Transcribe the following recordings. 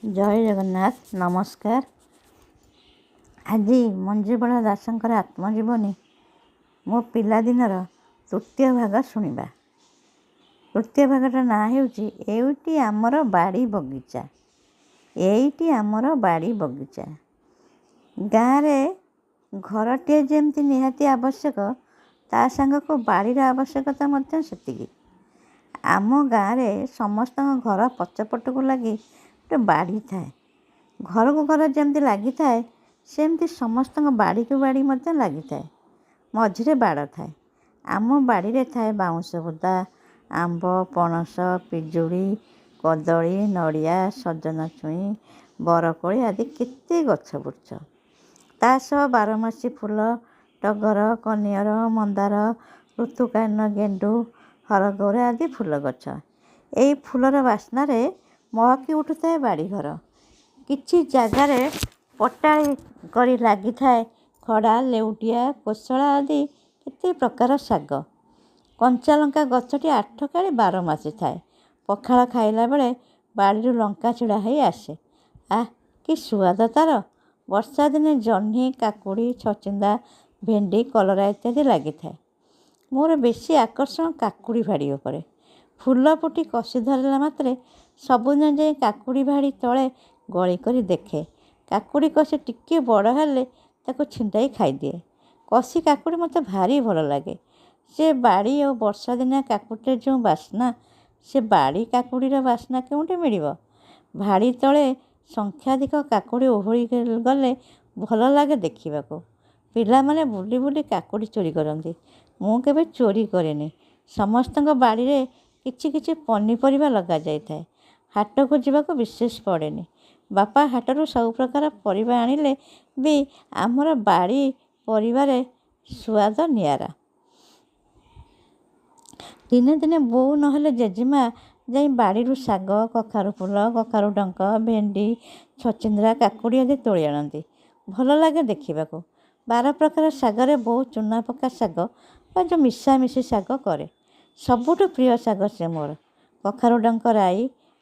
ଜୟ ଜଗନ୍ନାଥ। ନମସ୍କାର। ଆଜି ମଞ୍ଜୁବାଳା ଦାସଙ୍କର ଆତ୍ମଜୀବନୀ ମୋ ପିଲାଦିନର ତୃତୀୟ ଭାଗ ଶୁଣିବା। ତୃତୀୟ ଭାଗର ନାଁ ହେଉଛି ଏଇଟି ଆମର ବାଡ଼ି ବଗିଚା। ଏଇଟି ଆମର ବାଡ଼ି ବଗିଚା। ଗାଁରେ ଘରଟିଏ ଯେମିତି ନିହାତି ଆବଶ୍ୟକ, ତା ସାଙ୍ଗକୁ ବାଡ଼ିର ଆବଶ୍ୟକତା ମଧ୍ୟ ସେତିକି। ଆମ ଗାଁରେ ସମସ୍ତଙ୍କ ଘର ପଛପଟକୁ ଲାଗି ଗୋଟେ ବାଡ଼ି ଥାଏ। ଘରକୁ ଘର ଯେମିତି ଲାଗିଥାଏ, ସେମିତି ସମସ୍ତଙ୍କ ବାଡ଼ିକୁ ବାଡ଼ି ମଧ୍ୟ ଲାଗିଥାଏ। ମଝିରେ ବାଡ଼ ଥାଏ। ଆମ ବାଡ଼ିରେ ଥାଏ ବାଉଁଶ ବୁଦା, ଆମ୍ବ, ପଣସ, ପିଜୁଳି, କଦଳୀ, ନଡ଼ିଆ, ସଜନା ଛୁଇଁ, ବରକୋଳି ଆଦି କେତେ ଗଛ ବୁଛ। ତା ସହ ବାରମାସୀ ଫୁଲ, ଟଗର, କନିଅର, ମନ୍ଦାର, ଋତୁକାଳୀନ ଗେଣ୍ଡୁ, ହରଗୌରା ଆଦି ଫୁଲ ଗଛ। ଏଇ ଫୁଲର ବାସ୍ନାରେ ମହକି ଉଠୁଥାଏ ବାଡ଼ିଘର। କିଛି ଜାଗାରେ ପଟାଳି କରି ଲାଗିଥାଏ ଖଡ଼ା, ଲେଉଟିଆ, କୋଶଳା ଆଦି କେତେ ପ୍ରକାର ଶାଗ। କଞ୍ଚାଲଙ୍କା ଗଛଟି 8 କାଳି 12 ମାସ ଥାଏ। ପଖାଳ ଖାଇଲା ବେଳେ ବାଡ଼ିରୁ ଲଙ୍କା ଛିଡ଼ା ହେଇ ଆସେ। କି ସୁଆଦ ତା'ର! ବର୍ଷା ଦିନେ ଜହ୍ନି, କାକୁଡ଼ି, ଛଚିନ୍ଦ୍ରା, ଭେଣ୍ଡି, କଲରା ଇତ୍ୟାଦି ଲାଗିଥାଏ। ମୋର ବେଶୀ ଆକର୍ଷଣ କାକୁଡ଼ି ଭାଡ଼ି ଉପରେ। ଫୁଲ ଫୁଟି କଷି ଧରିଲା ମାତ୍ରେ ସବୁଦିନ ଯାଇ କାକୁଡ଼ି ଭାଡ଼ି ତଳେ ଗଳି କରି ଦେଖେ। କାକୁଡ଼ି କଷି ଟିକିଏ ବଡ଼ ହେଲେ ତାକୁ ଛିଣ୍ଡାଇ ଖାଇଦିଏ। କଷି କାକୁଡ଼ି ମୋତେ ଭାରି ଭଲ ଲାଗେ। ସେ ବାଡ଼ି ଓ ବର୍ଷା ଦିନିଆ କାକୁଡ଼ିରେ ଯେଉଁ ବାସ୍ନା, ସେ ବାଡ଼ି କାକୁଡ଼ିର ବାସ୍ନା କେଉଁଠି ମିଳିବ? ଭାଡ଼ି ତଳେ ସଂଖ୍ୟାଧିକ କାକୁଡ଼ି ଓହଳି ଗଲେ ଭଲ ଲାଗେ ଦେଖିବାକୁ। ପିଲାମାନେ ବୁଲି ବୁଲି କାକୁଡ଼ି ଚୋରି କରନ୍ତି। ମୁଁ କେବେ ଚୋରି କରେନି। ସମସ୍ତଙ୍କ ବାଡ଼ିରେ କିଛି କିଛି ପନିପରିବା ଲଗାଯାଇଥାଏ। ହାଟକୁ ଯିବାକୁ ବିଶେଷ ପଡ଼େନି। ବାପା ହାଟରୁ ସବୁ ପ୍ରକାର ପରିବା ଆଣିଲେ ବି ଆମର ବାଡ଼ି ପରିବାରେ ସୁଆଦ ନିଆରା। ଦିନେ ଦିନେ ବୋଉ ନହେଲେ ଜେଜେମା ଯାଇ ବାଡ଼ିରୁ ଶାଗ, କଖାରୁ ଫୁଲ, କଖାରୁ ଡଙ୍କ, ଭେଣ୍ଡି, ଛଚିନ୍ଦ୍ରା, କାକୁଡ଼ି ଆଦି ତୋଳି ଆଣନ୍ତି। ଭଲ ଲାଗେ ଦେଖିବାକୁ। 12 ପ୍ରକାର ଶାଗରେ ବୋଉ ଚୁନା ପକା ଶାଗ ବା ଯେଉଁ ମିଶାମିଶି ଶାଗ କରେ। ସବୁଠୁ ପ୍ରିୟ ଶାଗ ସେ ମୋର। କଖାରୁ ଡଙ୍କ ରାଇ,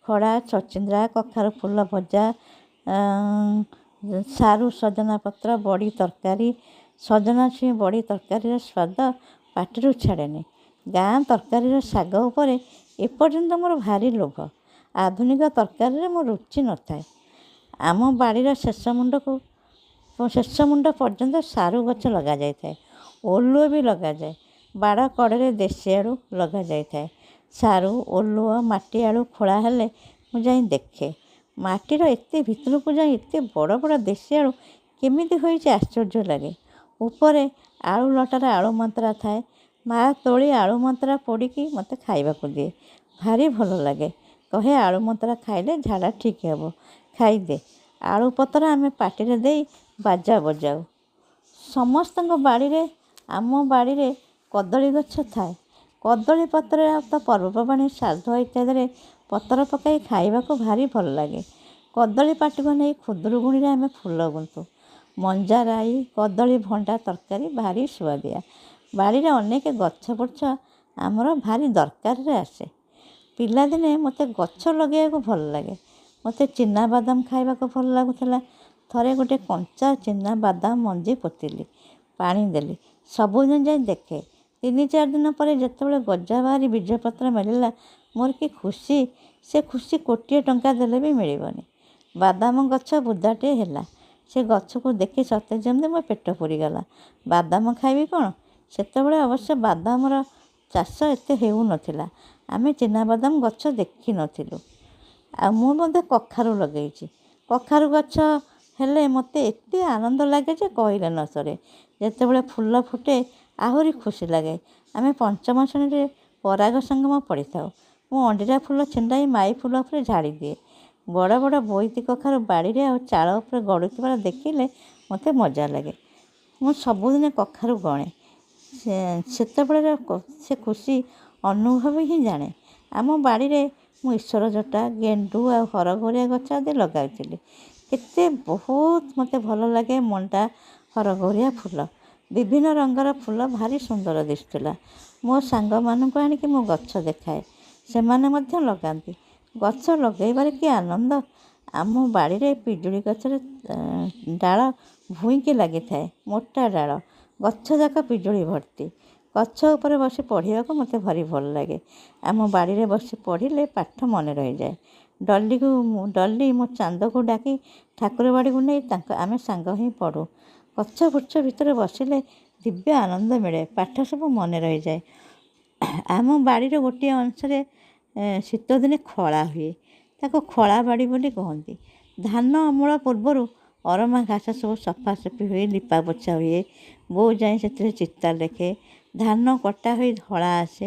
ଖଡ଼ା, ଛଚିନ୍ଦ୍ରା, କଖାରୁ ଫୁଲ ଭଜା, ସାରୁ ସଜନା ପତ୍ର ବଡ଼ି ତରକାରୀ। ସଜନା ଛୁଇଁ ବଡ଼ି ତରକାରୀର ସ୍ୱାଦ ପାଟିରୁ ଛାଡ଼େନି। ଗାଁ ତରକାରୀର ଶାଗ ଉପରେ ଏପର୍ଯ୍ୟନ୍ତ ମୋର ଭାରି ଲୋଭ। ଆଧୁନିକ ତରକାରୀରେ ମୋ ରୁଚି ନଥାଏ। ଆମ ବାଡ଼ିର ଶେଷ ମୁଣ୍ଡ ପର୍ଯ୍ୟନ୍ତ ସାରୁ ଗଛ ଲଗାଯାଇଥାଏ। ଓଲୁଅ ବି ଲଗାଯାଏ। ବାଡ଼ କଡ଼ରେ ଦେଶୀ ଆଳୁ ଲଗାଯାଇଥାଏ। ସାରୁ, ଓଲୁଅ, ମାଟି ଆଳୁ ଖୋଳା ହେଲେ ମୁଁ ଯାଇ ଦେଖେ। ମାଟିର ଏତେ ଭିତରକୁ ଯାଇ ଏତେ ବଡ଼ ବଡ଼ ଦେଶୀ ଆଳୁ କେମିତି ହୋଇଛି ଆଶ୍ଚର୍ଯ୍ୟ ଲାଗେ। ଉପରେ ଆଳୁ ଲଟାର ଆଳୁ ମନ୍ତରା ଥାଏ। ମା ତୋଳି ଆଳୁ ମନ୍ତରା ପୋଡ଼ିକି ମୋତେ ଖାଇବାକୁ ଦିଏ। ଭାରି ଭଲ ଲାଗେ। କହେ ଆଳୁ ମନ୍ତରା ଖାଇଲେ ଝାଡ଼ା ଠିକ୍ ହେବ, ଖାଇଦେ। ଆଳୁ ପତ୍ର ଆମେ ପାଟିରେ ଦେଇ ବାଜା ବଜାଉ। ସମସ୍ତଙ୍କ ବାଡ଼ିରେ, ଆମ ବାଡ଼ିରେ କଦଳୀ ଗଛ ଥାଏ। କଦଳୀ ପତ୍ରରେ ତ ପର୍ବପର୍ବାଣି, ଶ୍ରାଦ୍ଧ ଇତ୍ୟାଦିରେ ପତ୍ର ପକାଇ ଖାଇବାକୁ ଭାରି ଭଲ ଲାଗେ। କଦଳୀ ପାଟୁଆ ନେଇ ଖୁଦୁରୁକୁଣିରେ ଆମେ ଫୁଲ ଗୁନ୍ଥୁ। ମଞ୍ଜା ରାଇ, କଦଳୀ ଭଣ୍ଡା ତରକାରୀ ଭାରି ସୁଆଦିଆ। ବାଡ଼ିରେ ଅନେକ ଗଛ ବୁଛ ଆମର ଭାରି ଦରକାରରେ ଆସେ। ପିଲାଦିନେ ମୋତେ ଗଛ ଲଗାଇବାକୁ ଭଲ ଲାଗେ। ମୋତେ ଚିନାବାଦାମ ଖାଇବାକୁ ଭଲ ଲାଗୁଥିଲା। ଥରେ ଗୋଟେ କଞ୍ଚା ଚିନାବାଦାମ ମଞ୍ଜି ପୋତିଲି, ପାଣି ଦେଲି। ସବୁଦିନ ଯାଇ ଦେଖେ। 3-4 ଦିନ ପରେ ଯେତେବେଳେ ଗଜା ବାହାରି ବୀଜପତ୍ର ମିଳିଲା, ମୋର କି ଖୁସି! ସେ ଖୁସି କୋଟିଏ ଟଙ୍କା ଦେଲେ ବି ମିଳିବନି। ବାଦାମ ଗଛ ବୁଦାଟିଏ ହେଲା। ସେ ଗଛକୁ ଦେଖି ସତେ ଯେମିତି ମୋ ପେଟ ପୁରିଗଲା। ବାଦାମ ଖାଇବି କ'ଣ? ସେତେବେଳେ ଅବଶ୍ୟ ବାଦାମର ଚାଷ ଏତେ ହେଉନଥିଲା। ଆମେ ଚିନାବାଦାମ ଗଛ ଦେଖିନଥିଲୁ। ଆଉ ମୁଁ ମଧ୍ୟ କଖାରୁ ଲଗେଇଛି। କଖାରୁ ଗଛ ହେଲେ ମୋତେ ଏତେ ଆନନ୍ଦ ଲାଗେ ଯେ କହିଲେ ନ ସରେ। ଯେତେବେଳେ ଫୁଲ ଫୁଟେ ଆହୁରି ଖୁସି ଲାଗେ। ଆମେ ପଞ୍ଚମ ଶ୍ରେଣୀରେ ପରାଗ ସଙ୍ଗମ ପଢ଼ିଥାଉ। ମୁଁ ଅଣ୍ଡିରା ଫୁଲ ଛିଣ୍ଡାଇ ମାଇ ଫୁଲ ଉପରେ ଝାଡ଼ି ଦିଏ। ବଡ଼ ବଡ଼ ବୋଇତି କଖାରୁ ବାଡ଼ିରେ ଆଉ ଚାଳ ଉପରେ ଗଡ଼ୁଥିବାର ଦେଖିଲେ ମୋତେ ମଜା ଲାଗେ। ମୁଁ ସବୁଦିନ କଖାରୁ ଗଣେ। ସେତେବେଳେ ସେ ଖୁସି ଅନୁଭବ ହିଁ ଜାଣେ। ଆମ ବାଡ଼ିରେ ମୁଁ ଈଶ୍ୱର ଜଟା, ଗେଣ୍ଡୁ ଆଉ ହରଗୌରା ଗଛ ଆଦି ଲଗାଇଥିଲି। ବହୁତ ମୋତେ ଭଲ ଲାଗେ ମଣ୍ଡା, ହରଗୌରା ଫୁଲ। ବିଭିନ୍ନ ରଙ୍ଗର ଫୁଲ ଭାରି ସୁନ୍ଦର ଦିଶୁଥିଲା। ମୋ ସାଙ୍ଗମାନଙ୍କୁ ଆଣିକି ମୁଁ ଗଛ ଦେଖାଏ। ସେମାନେ ମଧ୍ୟ ଲଗାନ୍ତି। ଗଛ ଲଗାଇବାରେ କି ଆନନ୍ଦ! ଆମ ବାଡ଼ିରେ ପିଜୁଳି ଗଛରେ ଡାଳ ଭୁଇଁକି ଲାଗିଥାଏ, ମୋଟା ଡାଳ, ଗଛ ଯାକ ପିଜୁଳି ଭର୍ତ୍ତି। ଗଛ ଉପରେ ବସି ପଢ଼ିବାକୁ ମୋତେ ଭାରି ଭଲ ଲାଗେ। ଆମ ବାଡ଼ିରେ ବସି ପଢ଼ିଲେ ପାଠ ମନେ ରହିଯାଏ। ଡଲି ମୋ ଚାନ୍ଦକୁ ଡାକି ଠାକୁର ବାଡ଼ିକୁ ନେଇ ଆମେ ସାଙ୍ଗ ହିଁ ପଢ଼ୁ। ଗଛ ବୃକ୍ଷ ଭିତରେ ବସିଲେ ଦିବ୍ୟ ଆନନ୍ଦ ମିଳେ, ପାଠ ସବୁ ମନେ ରହିଯାଏ। ଆମ ବାଡ଼ିର ଗୋଟିଏ ଅଂଶରେ ଶୀତଦିନେ ଖଳା ହୁଏ, ତାକୁ ଖଳା ବାଡ଼ି ବୋଲି କହନ୍ତି। ଧାନ ଅମଳ ପୂର୍ବରୁ ଅରମା ଘାସ ସବୁ ସଫାସଫି ହୁଏ, ଲିପା ପୋଛା ହୁଏ। ବୋଉ ଯାଇ ସେଥିରେ ଚିତା ଲେଖେ। ଧାନ କଟା ହୋଇ ହଳା ଆସେ,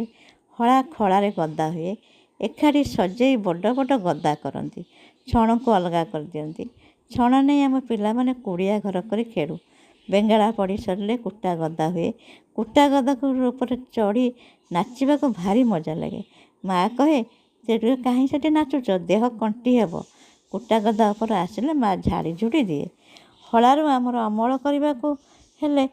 ହଳା ଖଳାରେ ଗଦା ହୁଏ। ଏକାଠି ସଜେଇ ବଡ଼ ବଡ଼ ଗଦା କରନ୍ତି, ଛଣକୁ ଅଲଗା କରିଦିଅନ୍ତି। ଛଣ ନେଇ ଆମ ପିଲାମାନେ କୁଡ଼ିଆ ଘର କରି ଖେଳୁ। ବେଙ୍ଗଳା ପଡ଼ି ସରିଲେ କୁଟା ଗଦା ହୁଏ। କୁଟା ଗଦାକୁ ଉପରେ ଚଢ଼ି ନାଚିବାକୁ ଭାରି ମଜା ଲାଗେ। ମା' କହେ, କାହିଁ ସେଠି ନାଚୁଛ, ଦେହ କଣ୍ଟି ହେବ। କୁଟା ଗଦା ଉପରେ ଆସିଲେ ମା' ଝାଡ଼ି ଝୁଡ଼ି ଦିଏ। ହଳାରୁ ଅମଳ କରିବାକୁ ହେଲେ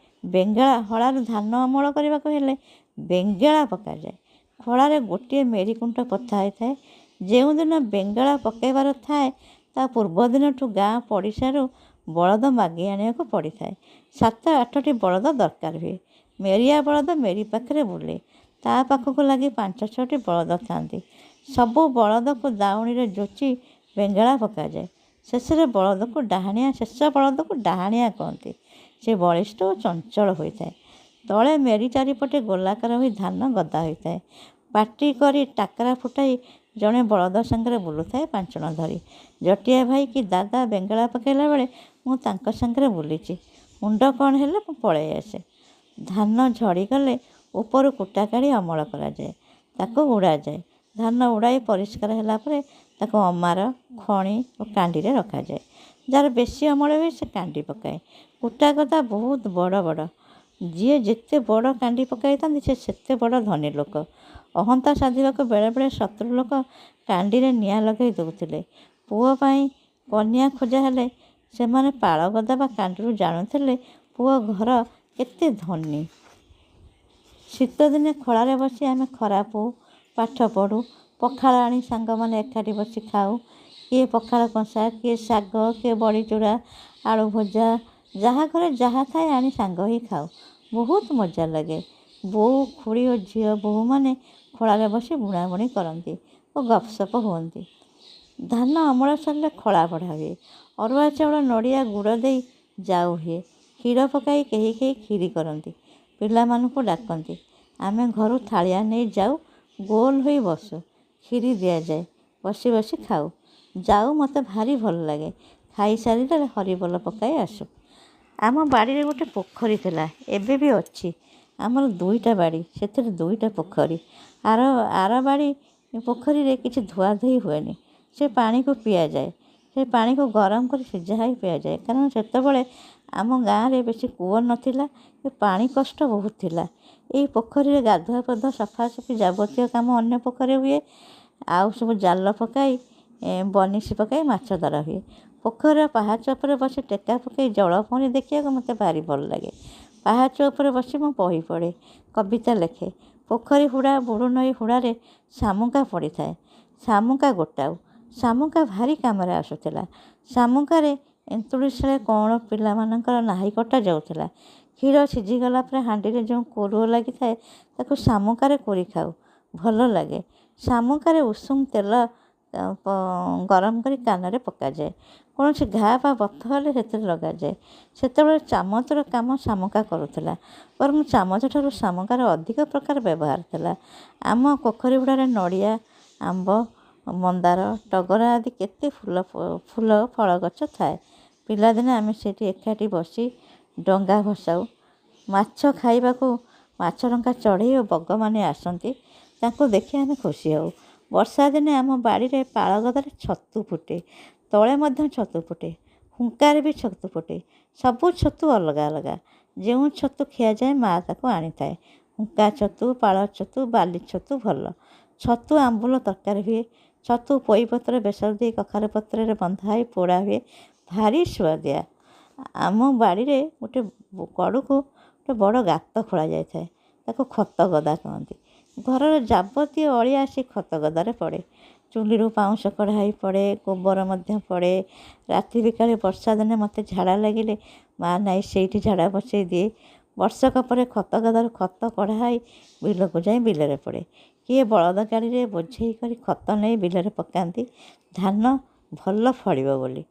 ହଳାରୁ ଧାନ ଅମଳ କରିବାକୁ ହେଲେ ବେଙ୍ଗଳା ପକାଯାଏ। ଖଳାରେ ଗୋଟିଏ ମେରିକୁଣ୍ଟ ପୋତା ହୋଇଥାଏ। ଯେଉଁଦିନ ବେଙ୍ଗଳା ପକାଇବାର ଥାଏ ତା ପୂର୍ବଦିନଠୁ ଗାଁ ପଡ଼ିଶାରୁ ବଳଦ ମାଗି ଆଣିବାକୁ ପଡ଼ିଥାଏ। 7-8ଟି ବଳଦ ଦରକାର ହୁଏ। ମେରିଆ ବଳଦ ମେରି ପାଖରେ ବୁଲେ, ତା ପାଖକୁ ଲାଗି 5-6ଟି ବଳଦ ଥାନ୍ତି। ସବୁ ବଳଦକୁ ଦାଉଣିରେ ଯୋଚି ବେଙ୍ଗଳା ପକାଯାଏ। ଶେଷ ବଳଦକୁ ଡାହାଣିଆ କହନ୍ତି। ସେ ବଳିଷ୍ଠ ଓ ଚଞ୍ଚଳ ହୋଇଥାଏ। ତଳେ ମେରି ଚାରିପଟେ ଗୋଲାକାର ହୋଇ ଧାନ ଗଦା ହୋଇଥାଏ। ପାଟି କରି ଟାକରା ଫୁଟାଇ ଜଣେ ବଳଦ ସାଙ୍ଗରେ ବୁଲୁଥାଏ ପାଞ୍ଚଣ ଧରି। ଜଟିଆ ଭାଇ କି ଦାଦା ବେଙ୍ଗଳା ପକାଇଲା ବେଳେ ମୁଁ ତାଙ୍କ ସାଙ୍ଗରେ ବୁଲିଛି। ମୁଣ୍ଡ କ'ଣ ହେଲେ ମୁଁ ପଳାଇ ଆସେ। ଧାନ ଝଡ଼ିଗଲେ ଉପରୁ କୁଟା କାଢ଼ି ଅମଳ କରାଯାଏ, ତାକୁ ଉଡ଼ାଯାଏ। ଧାନ ଉଡ଼ାଇ ପରିଷ୍କାର ହେଲା ପରେ ତାକୁ ଅମାର, ଖଣି ଓ କାଣ୍ଡିରେ ରଖାଯାଏ। ଯାହାର ବେଶୀ ଅମଳ ହୁଏ ସେ କାଣ୍ଡି ପକାଏ। କୁଟା ଗଦା ବହୁତ ବଡ଼ ବଡ଼। ଯିଏ ଯେତେ ବଡ଼ କାଣ୍ଡି ପକାଇଥାନ୍ତି ସେ ସେତେ ବଡ଼ ଧନୀ ଲୋକ। ଅହନ୍ତା ସାଧିବାକୁ ବେଳେବେଳେ ଶତ୍ରୁ ଲୋକ କାଣ୍ଡିରେ ନିଆଁ ଲଗାଇ ଦେଉଥିଲେ। ପୁଅ ପାଇଁ କନ୍ୟା ଖୋଜା ହେଲେ ସେମାନେ ପାଳ ଗଦା ବା କାଣ୍ଡିରୁ ଜାଣୁଥିଲେ ପୁଅ ଘର କେତେ ଧନୀ। ଶୀତଦିନେ ଖଳାରେ ବସି ଆମେ ଖରା ପୋଉ, ପାଠ ପଢ଼ୁ। ପଖାଳ ଆଣି ସାଙ୍ଗମାନେ ଏକାଠି ବସି ଖାଉ। କିଏ ପଖାଳ କଂସା, କିଏ ଶାଗ, କିଏ ବଡ଼ିଚୁରା, ଆଳୁ ଭଜା, ଯାହା ଘରେ ଯାହା ଥାଏ ଆଣି ସାଙ୍ଗ ହୋଇ ଖାଉ। ବହୁତ ମଜା ଲାଗେ। ବୋଉ, ଖୁଡ଼ୀ ଓ ଝିଅ ବୋହୂମାନେ ଖଳାରେ ବସି ବୁଣାବୁଣି କରନ୍ତି ଓ ଗପସପ ହୁଅନ୍ତି। ଧାନ ଅମଳ ସରିଲେ ଖଳା ବଢ଼ା ହୁଏ। ଅରୁଆ ଚାଉଳ, ନଡ଼ିଆ, ଗୁଡ଼ ଦେଇ ଜାଉ ହୁଏ। କ୍ଷୀର ପକାଇ କେହି କେହି କ୍ଷୀରି କରନ୍ତି। ପିଲାମାନଙ୍କୁ ଡାକନ୍ତି। ଆମେ ଘରୁ ଥାଳିଆ ନେଇ ଯାଉ, ଗୋଲ ହୋଇ ବସୁ। କ୍ଷୀରି ଦିଆଯାଏ, ବସି ବସି ଖାଉ। ଜାଉ ମୋତେ ଭାରି ଭଲ ଲାଗେ। ଖାଇସାରିଲେ ହରିବୋଲ ପକାଇ ଆସୁ। ଆମ ବାଡ଼ିରେ ଗୋଟେ ପୋଖରୀ ଥିଲା, ଏବେ ବି ଅଛି। ଆମର 2ଟା ବାଡ଼ି, ସେଥିରେ 2ଟା ପୋଖରୀ। ଆର ବାଡ଼ି ପୋଖରୀରେ କିଛି ଧୁଆଧୋଇ ହୁଏନି। ସେ ପାଣିକୁ ପିଆଯାଏ। ସେ ପାଣିକୁ ଗରମ କରି ସିଝା ହୋଇ ପିଆଯାଏ। କାରଣ ସେତେବେଳେ ଆମ ଗାଁରେ ବେଶୀ କୂଅ ନଥିଲା, ପାଣି କଷ୍ଟ ବହୁତ ଥିଲା। ଏଇ ପୋଖରୀରେ ଗାଧୁଆ ପାଧୁଆ, ସଫାସଫି ଯାବତୀୟ କାମ ଅନ୍ୟ ପୋଖରୀରେ ହୁଏ। ଆଉ ସବୁ ଜାଲ ପକାଇ, ବନିଶି ପକାଇ ମାଛ ଧରା ହୁଏ। ପୋଖରୀର ପାହାଚ ଉପରେ ବସି ଟେକା ପକାଇ ଜଳପହଁରି ଦେଖିବାକୁ ମୋତେ ଭାରି ଭଲ ଲାଗେ। ପାହାଚ ଉପରେ ବସି ମୁଁ ବହି ପଢ଼େ, କବିତା ଲେଖେ। ପୋଖରୀ ହୁଡ଼ା, ବୁଢ଼ୁନଈ ହୁଡ଼ାରେ ଶାମୁକା ପଡ଼ିଥାଏ। ଶାମୁକା ଗୋଟାଉ। ଶାମୁକା ଭାରି କାମରେ ଆସୁଥିଲା। ଶାମୁକାରେ ଏନ୍ତୁଡ଼ି ଶାଳେ କଅଁଳ ପିଲାମାନଙ୍କର ନାହି କଟା ଯାଉଥିଲା। କ୍ଷୀର ସିଝିଗଲା ପରେ ହାଣ୍ଡିରେ ଯେଉଁ କୋରୁଅ ଲାଗିଥାଏ ତାକୁ ଶାମୁକାରେ କୋରି ଖାଉ, ଭଲ ଲାଗେ। ଶାମୁକାରେ ଉଷୁମ ତେଲ ଗରମ କରି କାନରେ ପକାଯାଏ। କୌଣସି ଘା ବା ବଥ ହେଲେ ସେଥିରେ ଲଗାଯାଏ। ସେତେବେଳେ ଚାମଚର କାମ ଶାମୁକା କରୁଥିଲା, ବରଂ ଚାମଚଠାରୁ ଶାମୁକାର ଅଧିକ ପ୍ରକାର ବ୍ୟବହାର ଥିଲା। ଆମ ପୋଖରୀ ହୁଡ଼ାରେ ନଡ଼ିଆ, ଆମ୍ବ, ମନ୍ଦାର, ଟଗର ଆଦି କେତେ ଫୁଲ ଫଳ ଗଛ ଥାଏ। ପିଲାଦିନେ ଆମେ ସେଠି ଏକାଠି ବସି ଡଙ୍ଗା ଭସାଉ। ମାଛ ଖାଇବାକୁ ମାଛଡଙ୍ଗା ଚଢ଼େଇ ଓ ବଗମାନେ ଆସନ୍ତି, ତାଙ୍କୁ ଦେଖି ଆମେ ଖୁସି ହେଉ। ବର୍ଷା ଦିନେ ଆମ ବାଡ଼ିରେ ପାଳ ଗଦାରେ ଛତୁ ଫୁଟେ, ତଳେ ମଧ୍ୟ ଛତୁ ଫୁଟେ, ହୁଙ୍କାରେ ବି ଛତୁ ଫୁଟେ। ସବୁ ଛତୁ ଅଲଗା ଅଲଗା। ଯେଉଁ ଛତୁ ଖିଆଯାଏ ମା' ତାକୁ ଆଣିଥାଏ। ହୁଙ୍କା ଛତୁ, ପାଳ ଛତୁ, ବାଲି ଛତୁ ଭଲ। ଛତୁ ଆମ୍ବୁଲ ତରକାରୀ ହୁଏ। ଛତୁ ପୋଇପତ୍ର ବେସର ଦେଇ କଖାରୁ ପତ୍ରରେ ବନ୍ଧା ହୋଇ ପୋଡ଼ା ହୁଏ, ଭାରି ସୁଆଦିଆ। ଆମ ବାଡ଼ିରେ ଗୋଟେ କଡ଼କୁ ଗୋଟେ ବଡ଼ ଗାତ ଖୋଳା ଯାଇଥାଏ, ତାକୁ ଖତ ଗଦା କହନ୍ତି। ଘରର ଯାବତୀୟ ଅଳିଆ ଆସି ଖତ ଗଦାରେ ପଡ଼େ। ଚୁଲିରୁ ପାଉଁଶ କଢ଼ାଇ ପଡ଼େ, ଗୋବର ମଧ୍ୟ ପଡ଼େ। ରାତି ବିକାଳେ ବର୍ଷା ଦିନେ ମୋତେ ଝାଡ଼ା ଲାଗିଲେ ମା' ନାଇଁ ସେଇଠି ଝାଡ଼ା ବସେଇ ଦିଏ। ବର୍ଷକ ପରେ ଖତ ଗାଦାରୁ ଖତ କଢ଼ାଇ ବିଲକୁ ଯାଇ ବିଲରେ ପଡ଼େ। କିଏ ବଳଦ ଗାଡ଼ିରେ ବୋଝେଇ କରି ଖତ ନେଇ ବିଲରେ ପକାନ୍ତି ଧାନ ଭଲ ଫଳିବ ବୋଲି।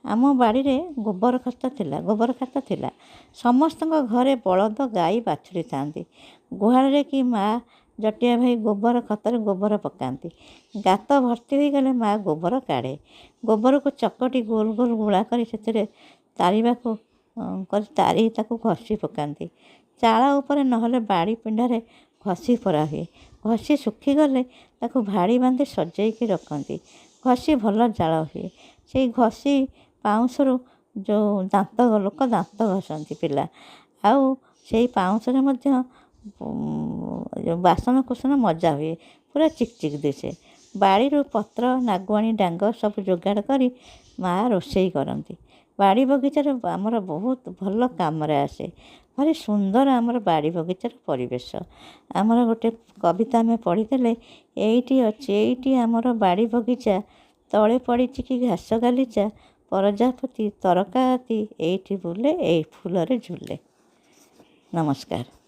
ଆମ ବାଡ଼ିରେ ଗୋବର ଖାତ ଥିଲା। ସମସ୍ତଙ୍କ ଘରେ ବଳଦ ଗାଈ ବାଛୁରୀ ଥାଆନ୍ତି। ଗୁହାଳରେ କି ମା' ଜଟିଆ ଭାଇ ଗୋବର ଖତରେ ଗୋବର ପକାନ୍ତି। ଗାତ ଭର୍ତ୍ତି ହୋଇଗଲେ ମା' ଗୋବର କାଢ଼େ। ଗୋବରକୁ ଚକଟି ଗୋଲ ଗୋଲ ଗୁଳା କରି ସେଥିରେ ତାରିବାକୁ ତାରି ତାକୁ ଘଷି ପକାନ୍ତି। ଚାଳ ଉପରେ ନହେଲେ ବାଡ଼ି ପିଣ୍ଡାରେ ଘଷି ପରା ହୁଏ। ଘଷି ଶୁଖିଗଲେ ତାକୁ ଭାଡ଼ି ବାନ୍ଧି ସଜେଇକି ରଖନ୍ତି। ଘଷି ଭଲ ଜାଳ ହୁଏ। ସେଇ ଘଷି ପାଉଁଶରୁ ଲୋକ ଦାନ୍ତ ଘଷନ୍ତି ପିଲା। ଆଉ ସେଇ ପାଉଁଶରେ ମଧ୍ୟ ବାସନ କୁସନ ମଜା ହୁଏ। ପୁରା ଚିକଚିକ ଦିଶେ। ବାଡ଼ିରୁ ପତ୍ର ନାଗୁଆଣି ଡାଙ୍ଗ ସବୁ ଯୋଗାଡ଼ କରି ମା' ରୋଷେଇ କରନ୍ତି। ବାଡ଼ି ବଗିଚାରେ ଆମର ବହୁତ ଭଲ କାମରେ ଆସେ। ଭାରି ସୁନ୍ଦର ଆମର ବାଡ଼ି ବଗିଚାର ପରିବେଶ। ଆମର ଗୋଟେ କବିତା ଆମେ ପଢ଼ିଥିଲେ, ଏଇଠି ଅଛି ଏଇଠି ଆମର ବାଡ଼ି ବଗିଚା, ତଳେ ପଡ଼ିଛି କି ଘାସ ଗାଲିଚା, ପ୍ରଜାପତି ତରକା ହାତୀ ଏଇଠି ବୁଲେ ଏଇ ଫୁଲରେ ଝୁଲେ। ନମସ୍କାର।